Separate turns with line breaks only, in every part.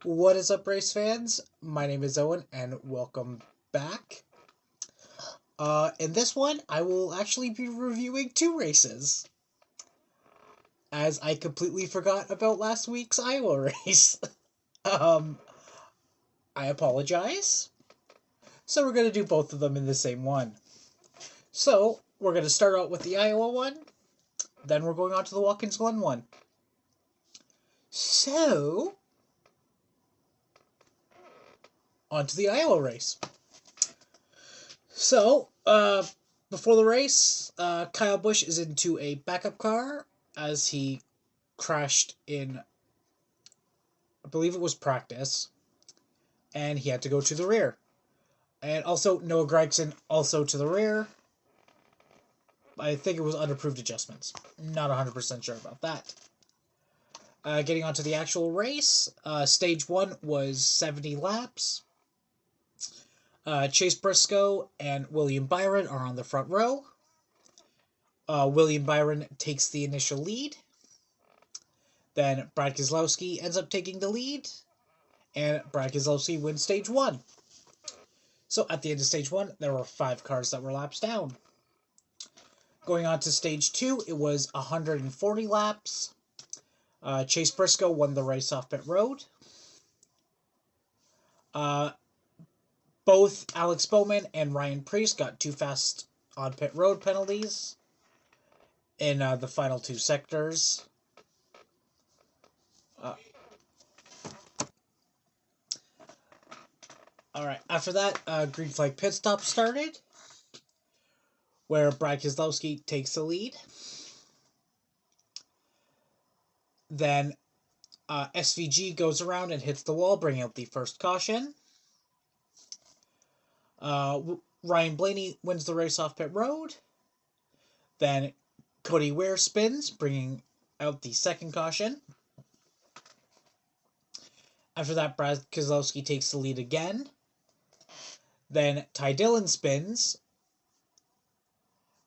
What is up, race fans? My name is Owen, and welcome back. In this one, I will actually be reviewing two races, as I completely forgot about last week's Iowa race. um, I apologize. So we're going to do both of them in the same one. So, we're going to start out with the Iowa one, then we're going on to the Watkins Glen one. So, on to the Iowa race. So, before the race, Kyle Busch is into a backup car as he crashed in, I believe it was practice, and he had to go to the rear. And also, Noah Gragson also to the rear. I think it was unapproved adjustments. Not 100% sure about that. Getting on to the actual race, stage 1 was 70 laps. Chase Briscoe and William Byron are on the front row. William Byron takes the initial lead. Then Brad Keselowski ends up taking the lead, and Brad Keselowski wins stage 1. So at the end of stage 1, there were 5 cars that were laps down. Going on to stage 2, it was 140 laps. Chase Briscoe won the race off pit road. Both Alex Bowman and Ryan Preece got too fast on pit road penalties in the final 2 sectors. Alright, after that, green flag pit stop started, where Brad Keselowski takes the lead. Then SVG goes around and hits the wall, bringing out the first caution. Ryan Blaney wins the race off pit road. Then Cody Ware spins, bringing out the second caution. After that, Brad Keselowski takes the lead again. Then Ty Dillon spins,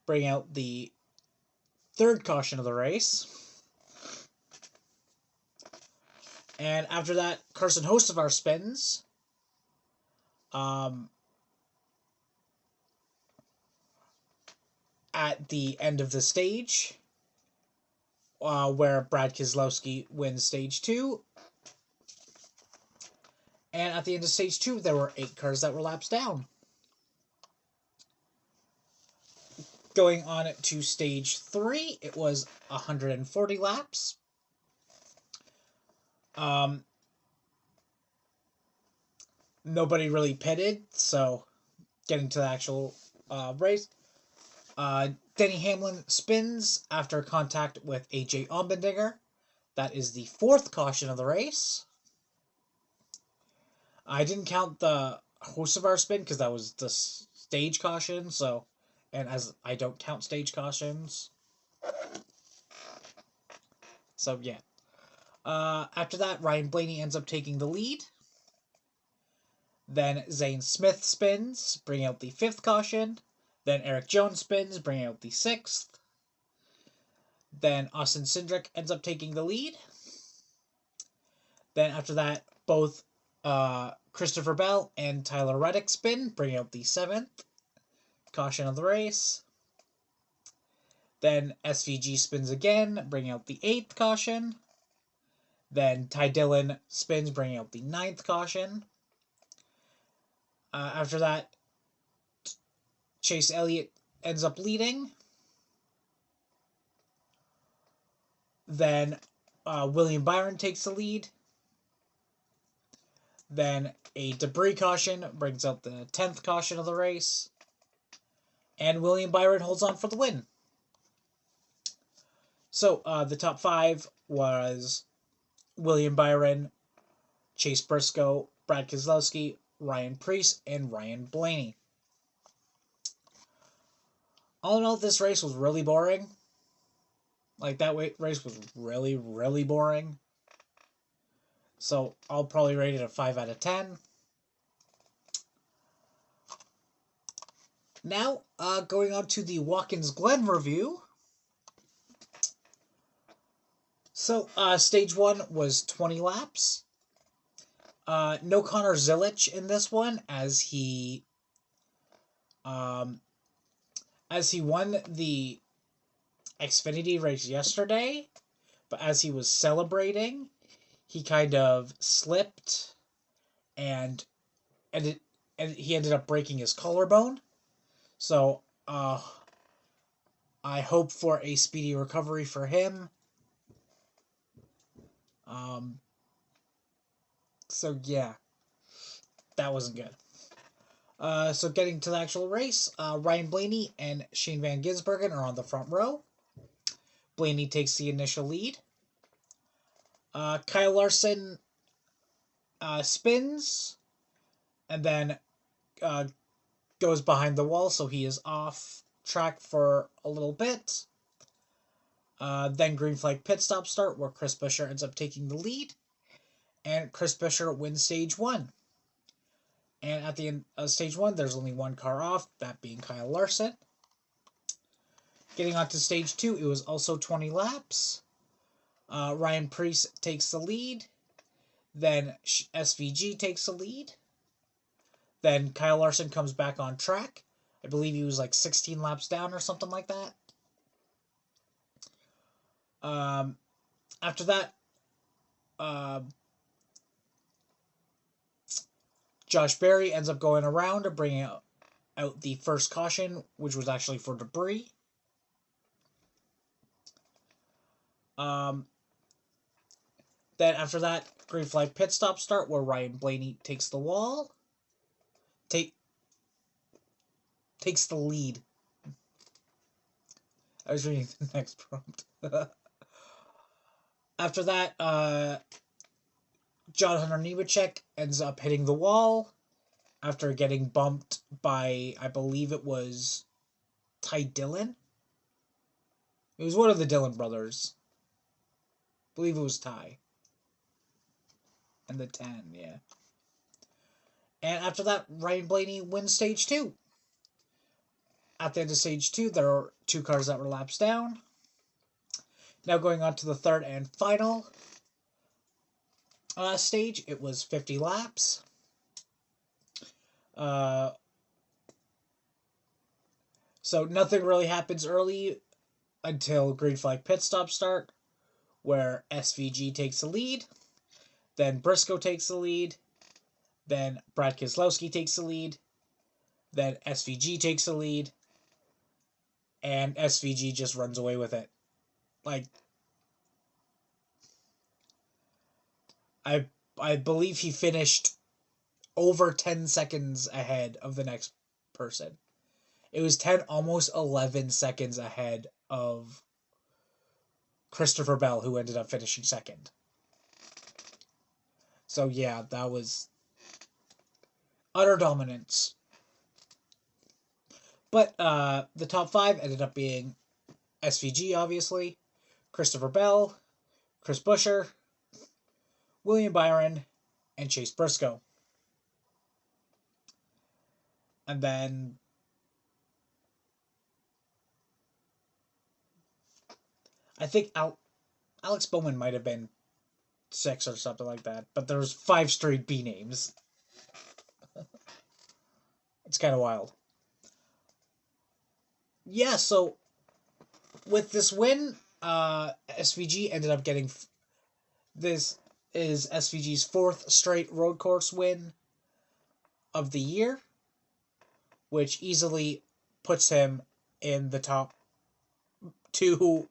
bringing out the third caution of the race. And after that, Carson Hocevar spins. At the end of the stage, where Brad Keselowski wins stage 2. And at the end of stage 2, there were 8 cars that were laps down. Going on to stage 3, it was 140 laps. Nobody really pitted, so getting to the actual race. Denny Hamlin spins after contact with AJ Allmendinger. That is the 4th caution of the race. I didn't count the Hocevar spin because that was the stage caution, so, and as I don't count stage cautions. So, yeah. After that, Ryan Blaney ends up taking the lead. Then Zane Smith spins, bringing out the 5th caution. Then Eric Jones spins, bringing out the 6th. Then Austin Cindric ends up taking the lead. Then after that, both Christopher Bell and Tyler Reddick spin, bringing out the 7th caution of the race. Then SVG spins again, bringing out the 8th caution. Then Ty Dillon spins, bringing out the 9th caution. After that, Chase Elliott ends up leading. Then William Byron takes the lead. Then a debris caution brings out the 10th caution of the race. And William Byron holds on for the win. So the top 5 was William Byron, Chase Briscoe, Brad Keselowski, Ryan Preece, and Ryan Blaney. All in all, this race was really boring. Like, that race was really, really boring. So, I'll probably rate it a 5 out of 10. Now, going on to the Watkins Glen review. So, stage 1 was 20 laps. No Connor Zilic in this one, um, as he won the Xfinity race yesterday, but as he was celebrating, he kind of slipped and and he ended up breaking his collarbone. So I hope for a speedy recovery for him. So yeah, that wasn't good. So getting to the actual race, Ryan Blaney and Shane Van Gisbergen are on the front row. Blaney takes the initial lead. Kyle Larson spins and then uh, goes behind the wall, so he is off track for a little bit. Then green flag pit stop start, where Chris Buescher ends up taking the lead, and Chris Buescher wins stage 1. And at the end of stage 1, there's only one car off, that being Kyle Larson. Getting on to stage 2, it was also 20 laps. Ryan Preece takes the lead. Then SVG takes the lead. Then Kyle Larson comes back on track. I believe he was like 16 laps down or something like that. After that, Josh Berry ends up going around and bringing out the first caution, which was actually for debris. Then after that, green flag pit stop start, where Ryan Blaney takes the wall. Takes the lead. I was reading the next prompt. After that, John Hunter Nemechek ends up hitting the wall after getting bumped by, I believe it was Ty Dillon. It was one of the Dillon brothers. I believe it was Ty. And the 10, yeah. And after that, Ryan Blaney wins stage 2. At the end of stage 2, there are 2 cars that were laps down. Now going on to the third and final stage, it was 50 laps. So nothing really happens early until green flag pit stop start, where SVG takes the lead, then Briscoe takes the lead, then Brad Keselowski takes the lead, then SVG takes the lead, and SVG just runs away with it. Like, I believe he finished over 10 seconds ahead of the next person. It was 10, almost 11 seconds ahead of Christopher Bell, who ended up finishing second. So yeah, that was utter dominance. But the top 5 ended up being SVG, obviously, Christopher Bell, Chris Buescher, William Byron, and Chase Briscoe. And then I think Alex Bowman might have been 6 or something like that, but there was 5 straight B names. It's kind of wild. Yeah, so with this win, SVG ended up getting... This is SVG's 4th straight road course win of the year, which easily puts him in the top 2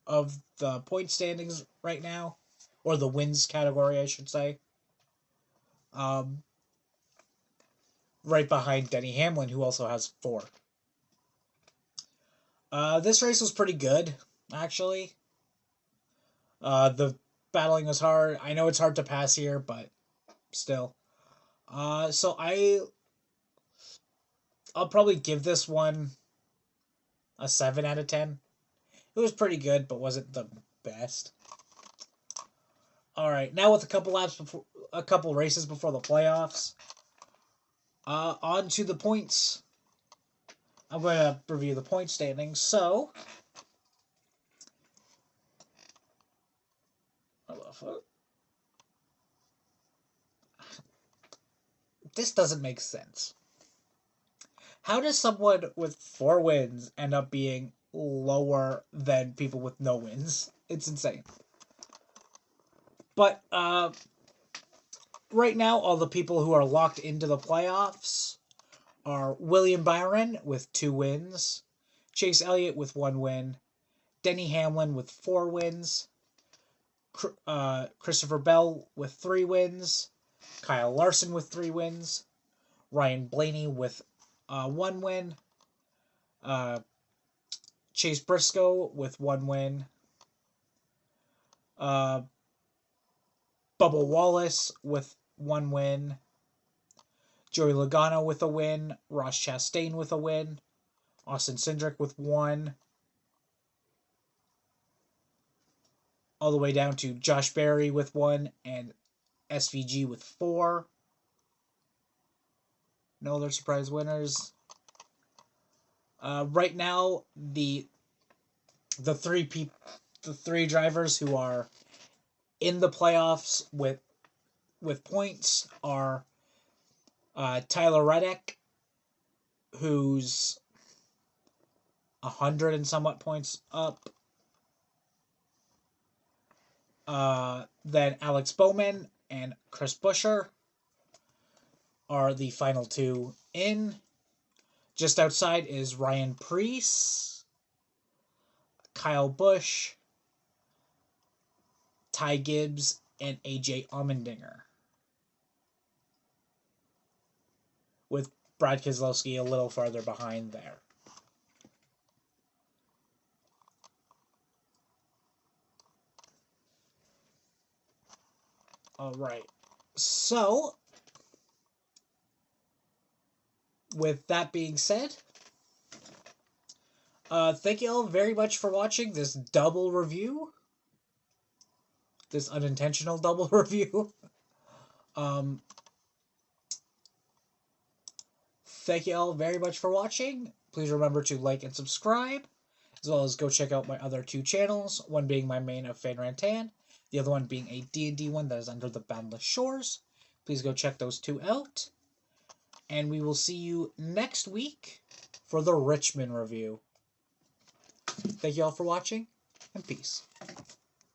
of the point standings right now, or the wins category, I should say. Right behind Denny Hamlin, who also has 4. This race was pretty good, actually. The battling was hard. I know it's hard to pass here, but still. So I'll probably give this one a 7 out of 10. It was pretty good, but wasn't the best. All right, now with a couple races before the playoffs. On to the points. I'm going to review the point standings. So, this doesn't make sense. How does someone with 4 wins end up being lower than people with no wins? It's insane. But right now, all the people who are locked into the playoffs are William Byron with 2 wins, Chase Elliott with 1 win, Denny Hamlin with 4 wins, Christopher Bell with 3 wins, Kyle Larson with 3 wins, Ryan Blaney with 1 win, Chase Briscoe with 1 win, Bubba Wallace with 1 win, Joey Logano with a win, Ross Chastain with a win, Austin Cindric with 1, all the way down to Josh Berry with 1, and SVG with 4. No other surprise winners. Right now, the 3 drivers who are in the playoffs with points are Tyler Reddick, who's 100 and somewhat points up. Then Alex Bowman and Chris Buescher are the final 2 in. Just outside is Ryan Preece, Kyle Busch, Ty Gibbs, and AJ Allmendinger, with Brad Keselowski a little farther behind there. Alright, so with that being said, thank you all very much for watching this double review. This unintentional double review. Thank you all very much for watching. Please remember to like and subscribe, as well as go check out my other 2 channels, one being my main of Fan Rantan, the other one being a D&D one that is under the Boundless Shores. Please go check those 2 out. And we will see you next week for the Richmond review. Thank you all for watching, and peace.